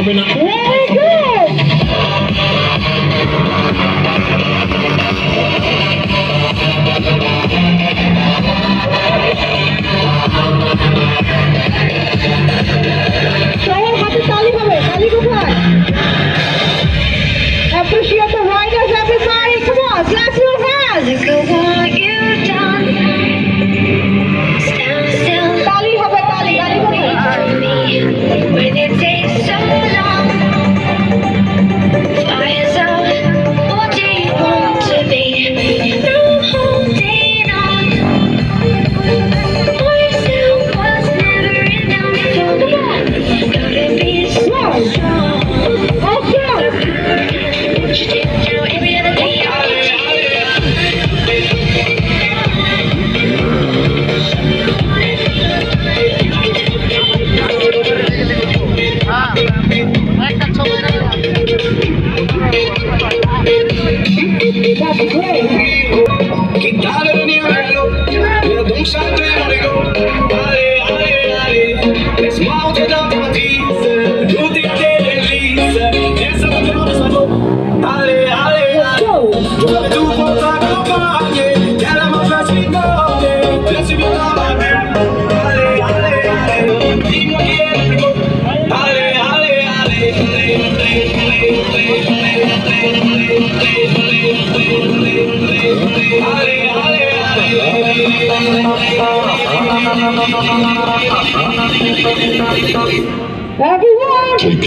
coming up. Very good. সবার হাতে তালি হবে, তালি কোথায়? Appreciate the riders, everybody. Come on, clap your hands. তালি হবে, তালি, তালি হবে. When it takes so long, Faisal, what do you want to be? No holding on. Faisal was never enough for me. Gotta be so strong. Awesome. What you do now every other day, all the time. That's great. Everyone! Take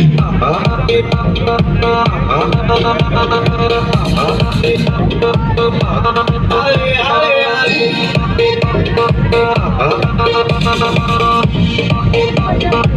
it.